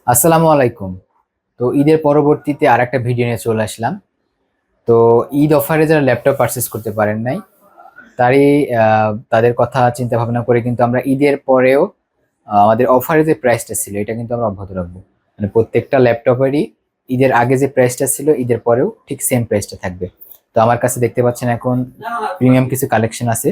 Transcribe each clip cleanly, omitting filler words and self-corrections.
আসসালামু আলাইকুম। তো ঈদের পরবর্তীতে আরেকটা ভিডিও নিয়ে চলে আসলাম। তো ঈদ অফারে যারা ল্যাপটপ পারচেস করতে পারেন নাই তারই তাদের কথা চিন্তা ভাবনা করে কিন্তু আমরা ঈদের পরেও আমাদের অফারে যে প্রাইসটা ছিল এটা কিন্তু আমরা অব্যাহত রাখবো। মানে প্রত্যেকটা ল্যাপটপেরই ঈদের আগে যে প্রাইসটা ছিল ঈদের পরেও ঠিক সেম প্রাইসটা থাকবে। তো আমার কাছে দেখতে পাচ্ছেন এখন প্রিমিয়াম কিছু কালেকশন আছে,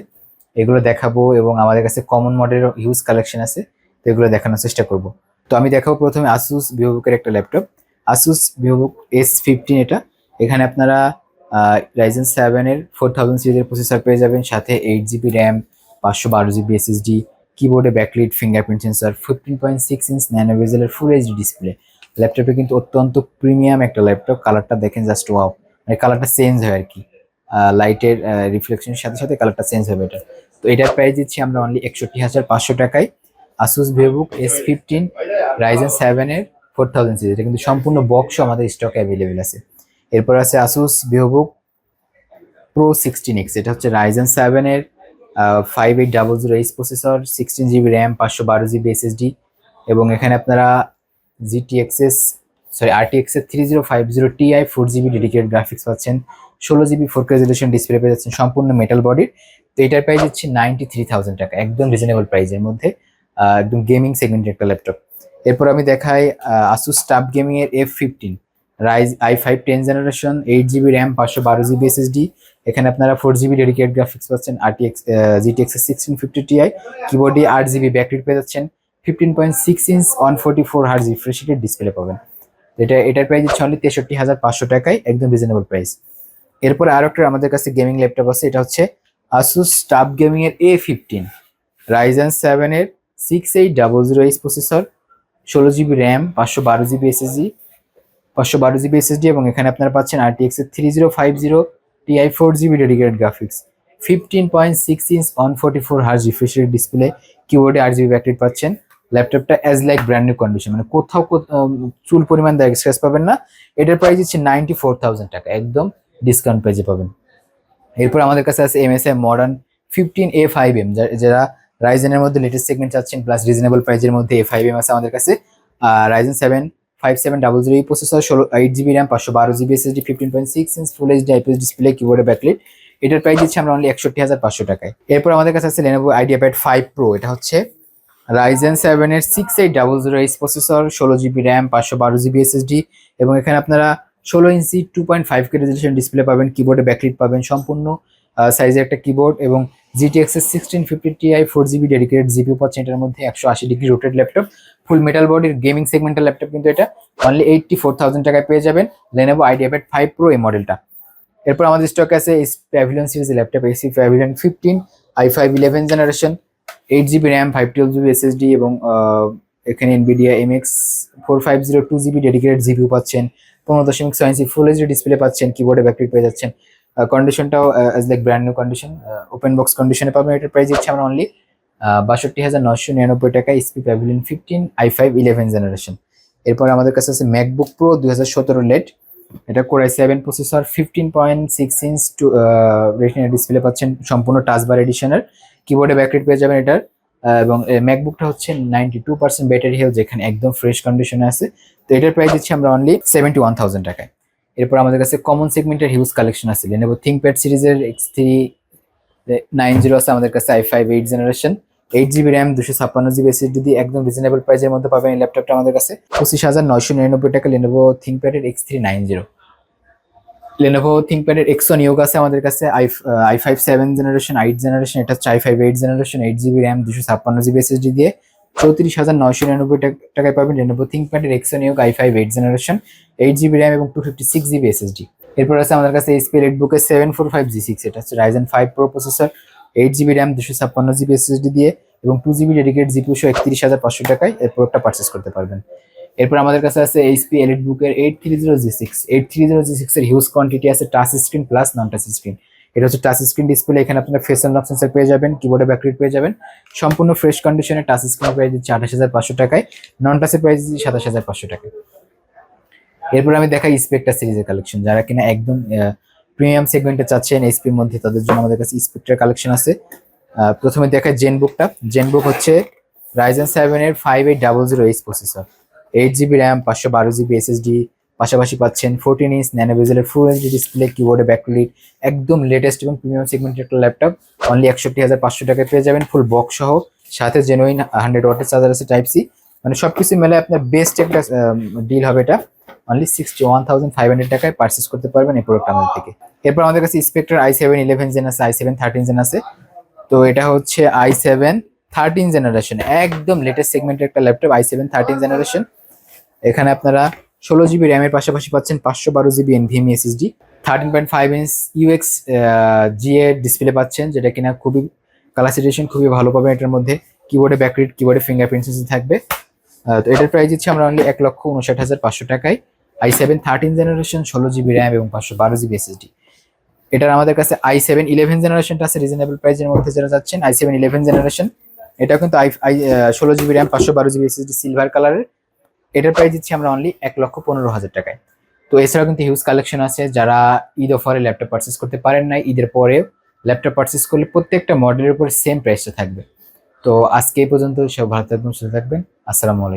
এগুলো দেখাবো এবং আমাদের কাছে কমন মডেলের হিউজ কালেকশন আছে, তো এগুলো দেখানোর চেষ্টা করব। তো আমি দেখাবো প্রথমে আসুস ভিভোবুকের একটা ল্যাপটপ, আসুস ভিভোবুক S15। এটা এখানে আপনারা রাইজেন 7 এর 4000 সিরিজের প্রসেসর পেয়ে যাবেন, সাথে 8 জিবি র্যাম, 512 জিবি এসএসডি, কিবোর্ডে backlit fingerprint sensor, 15.6 inch nano বেজেলের ফুল এইচডি ডিসপ্লে। ল্যাপটপে কিন্তু অত্যন্ত প্রিমিয়াম একটা ল্যাপটপ, কালারটা দেখেন জাস্ট ওয়াও, মানে কালারটা চেঞ্জ হয় আর কি, লাইটের রিফ্লেকশনের সাথে সাথে কালারটা চেঞ্জ হবে এটা। তো এটার প্রাইস দিচ্ছি আমরা অনলি 61,500 টাকায়। আসুস ভিভোবুক S15 রাইজেন 7 এর 4000 সিরিজ, এটা কিন্তু সম্পূর্ণ বক্স আমাদের স্টক অ্যাভেলেবেল আছে। এরপর আছে আসুস ভিভোবুক Pro 16X, এটা হচ্ছে রাইজেন 7 এর 5800H processor, 16 GB RAM, 512 GB SSD, এবং এখানে আপনারা RTX এর 3050 Ti 4 জিবি ডেডিকেটেড গ্রাফিক্স পাচ্ছেন, 16 জিবি 4K রেজলিউশন ডিসপ্লে পেয়ে যাচ্ছেন, সম্পূর্ণ মেটাল বডির। তো এটার প্রাইস হচ্ছে 93,000 টাকা, একদম রিজনেবল প্রাইসের মধ্যে, একদম গেমিং সেগমেন্টের একটা ল্যাপটপ। এরপর আমি দেখাই আসুস টাফ গেমিং এর F15 rise i5 10 generation, 8 GB RAM, 512 GB SSD. এখানে আপনারা 4 জিবি ডেডিকেটেড গ্রাফিক্স পাচ্ছেন, GTX 1650 Ti, কিবোর্ডে 8 জিবি ব্যাটারি পেয়ে যাচ্ছেন, 15.6 ইঞ্চ 144 হার্জ রিফ্রেশ রেটের ডিসপ্লে পাবেন। এটার প্রাইস হচ্ছে অনলি 63,500 টাকায়, একদম রিজনেবল প্রাইস। এরপরে আরো একটা আমাদের কাছে গেমিং ল্যাপটপ আছে, এটা হচ্ছে আসুস টাফ গেমিং এর A15 রাইজেন 7 এর 6800H processor, 16 GB RAM, 512 GB SSD, 512 GB SSD, এবং এখানে আপনারা পাচ্ছেন RTX এর 3050 Ti 4 GB dedicated graphics, 15.6 inch 144 hertz refresh rate display, কিবোর্ডে 8 জিবি ব্যাটারি পাচ্ছেন। ল্যাপটপটা as like brand new condition, মানে কোথাও চুল পরিমাণ স্ক্র্যাচ পাবেন না। এটার প্রাইস হচ্ছে 94,000 টাকা, একদম ডিসকাউন্ট প্রাইসে পাবেন। এরপর আমাদের কাছে আছে MSI মডার্ন 15A5M, যারা রাইজেনের মধ্যে লেটেস্ট সেগমেন্ট চাচ্ছেন প্লাস রিজনেবল প্রাইজের মধ্যে A5M আছে আমাদের কাছে। Ryzen 7 5700 processor, 8 GB RAM, 512 GB SSD, 15.6 inch full HD IPS display, কিবোর্ডে ব্যাকলিট। এটার প্রাইস দিচ্ছি আমরা অনলি 61,500 টাকায়। এরপর আমাদের কাছে আছে Lenovo IdeaPad 5 Pro, এটা হচ্ছে রাইজেন 7 এর 6800H processor, 16 GB RAM, 512 GB SSD, এবং এখানে আপনারা 16 ইঞ্চি 2.5K রেজলিউশন ডিসপ্লে পাবেন, কিবোর্ডে ব্যাকলিট পাবেন, সম্পূর্ণ সাইজের একটা কিবোর্ড, এবং GTX 1650 Ti 4 GB dedicated GPU পাচ্ছেন এটার মধ্যে, 180 ডিগ্রি রোটেট ল্যাপটপ, ফুল মেটাল বডির গেমিং সেগমেন্টের ল্যাপটপ, কিন্তু এটা অনলি 84,000 টাকায় পেয়ে যাবেন Lenovo IdeaPad 5 Pro এই মডেলটা। এরপর আমাদের স্টকে আছে প্যাভিলিয়ন সিরিজের laptop, AC pavilion 15 i5 11 generation, 8 GB RAM, 512 GB SSD, এবং এখানে NVIDIA MX 450 2 GB dedicated GPU পাচ্ছেন, 15.6 ইঞ্চি ফুল এইচডি ডিসপ্লে পাচ্ছেন, কিবোর্ডে ব্যাকলিট পেয়ে যাচ্ছেন। কন্ডিশনটাও as like brand new condition, open box কন্ডিশনে পাবেন। এটার প্রাইস দিচ্ছি আমরা অনলি 62,999 টাকা, SP প্যাভিলিয়ন 15 i5 11 জেনারেশন। এরপর আমাদের কাছে আছে ম্যাকবুক প্রো 2017 লেট, এটা core i 7 processor, 15.6 inch retina display পাচ্ছেন, সম্পূর্ণ টাচবার এডিশনের, কিবোর্ডে ব্যাকলিট পেয়ে যাবেন এটার। এবং ম্যাকবুকটা হচ্ছে 92% ব্যাটারি হেলথ, যেখানে একদম ফ্রেশ কন্ডিশনে আছে। তো এটার প্রাইস দিচ্ছি আমরা অনলি 71,000 টাকায়। এরপর আমাদের কাছে কমন সেগমেন্টের হিউজ কালেকশন আছে, Lenovo ThinkPad সিরিজের X390 আছে আমাদের কাছে, i5 8 generation, 8 GB RAM, 256 GB SSD দিয়ে একদম রিজনেবল প্রাইসের মধ্যে পাবেন এই ল্যাপটপটা আমাদের কাছে, 25,999 টাকা Lenovo ThinkPad এর X390। Lenovo ThinkPad এর Exon Yoga আছে আমাদের কাছে, i5 7 জেনারেশন, 8 জেনারেশন, এটা হচ্ছে i5 8 generation, 8 GB RAM, 256 GB SSD দিয়ে 34,999 টাকায় পাবেন Lenovo ThinkPad এর Exon Yoga i5 8 generation, 8 GB RAM এবং 256 জিবি এসএসডি। এরপর আছে আমাদের কাছে HP EliteBook এর 745G6, এটা হচ্ছে Ryzen 5 Pro processor, 8 GB RAM, 256 GB SSD দিয়ে, এবং 2 জিবি ডেডিকেটেড জিপিইউ সহ 31,500 টাকায় এই প্রোডাক্টটা পারচেস করতে পারবেন। এরপর আমাদের কাছে আছে HP EliteBook এর 830G6, 830G6 এর হিউজ কোয়ান্টিটি আছে, টাচ স্ক্রিন প্লাস নন টাচ স্ক্রিন। এটা হচ্ছে টাচ স্ক্রিন ডিসপ্লে, এখানে আপনারা ফেস আনলক সেন্সর পেয়ে যাবেন, কিবোর্ডে ব্যাকলিট পেয়ে যাবেন, সম্পূর্ণ ফ্রেশ কন্ডিশনে। টাচ স্ক্রিন প্রাইস দিচ্ছে 28,500 টাকায়, নন টাচের প্রাইস দিচ্ছে 27,500 টাকায়। এরপর আমি দেখাই স্পেক্ট্রা সিরিজের কালেকশন, যারা কিনা একদম প্রিমিয়াম সেগমেন্টে চাচ্ছেন এসপির মধ্যে, তাদের জন্য আমাদের কাছে স্পেক্ট্রা কালেকশন আছে। প্রথমে দেখাই জেনবুকটা। জেনবুক হচ্ছে Ryzen 7 এর 5800H processor, 8 GB RAM, 512 GB SSD, পাশাপাশি পাচ্ছেন 14 ইঞ্চ ন্যানো বেজেলের ফুল এইচডি ডিসপ্লে, কিবোর্ডে ব্যাকলিট, একদম লেটেস্ট এবং প্রিমিয়াম সেগমেন্টের একটা ল্যাপটপ। অনলি 61,500 টাকায় পেয়ে যাবেন ফুল বক্স সহ, সাথে জেনুইন 100 ওয়াটের চার্জার আছে টাইপ সি। মানে সবকিছু মিলে আপনার বেস্ট একটা ডিল হবে এটা। অনলি 61,500 টাকায় পারচেস করতে পারবেন এই প্রোডাক্ট আমাদের থেকে। এরপর আমাদের কাছে স্পেক্ট্রার i7 11 জেন আছে, i7 13 জেন আছে। তো এটা হচ্ছে i7 13 জেনারেশন, একদম লেটেস্ট সেগমেন্টের একটা ল্যাপটপ, i7 13 জেনারেশন। এখানে আপনারা 16 জিবি র্যামের পাশাপাশি পাচ্ছেন 512 GB NVMe SSD, 13.5 inch UX GA display পাচ্ছেন, যেটা কিনা খুবই কালার সিচুয়েশন খুবই ভালো পাবেন এটার মধ্যে। কিবোর্ডে ব্যাকলিট, কিবোর্ডে ফিঙ্গারপ্রিন্ট সেন্সর থাকবে। তো এটার প্রাইস দিচ্ছি আমরা অনলি 1,59,500 টাকায়, i7 13 জেনারেশন, 16 জিবি র্যাম এবং 512 জিবি এসএসডি। এটার আমাদের কাছে i7 11 জেনারেশনটা আছে রিজনেবল প্রাইসের মধ্যে যারা যাচ্ছেন, i7 11 জেনারেশন। এটা কিন্তু 16 GB RAM, 512 GB SSD, silver কালারের। এটার প্রাইস দিচ্ছি আমরা অনলি 1,15,000 টাকায়। তো এছাড়াও কিন্তু হিউজ কালেকশন আছে, যারা ঈদ অফারে ল্যাপটপ পারচেস করতে পারেন নাই, ঈদের পরেও ল্যাপটপ পারচেস করলে প্রত্যেকটা মডেলের উপর সেম প্রাইসটা থাকবে। তো আজকে এই পর্যন্ত, সব ভালো থাকবেন, সুস্থ থাকবেন। আসসালামু আলাইকুম।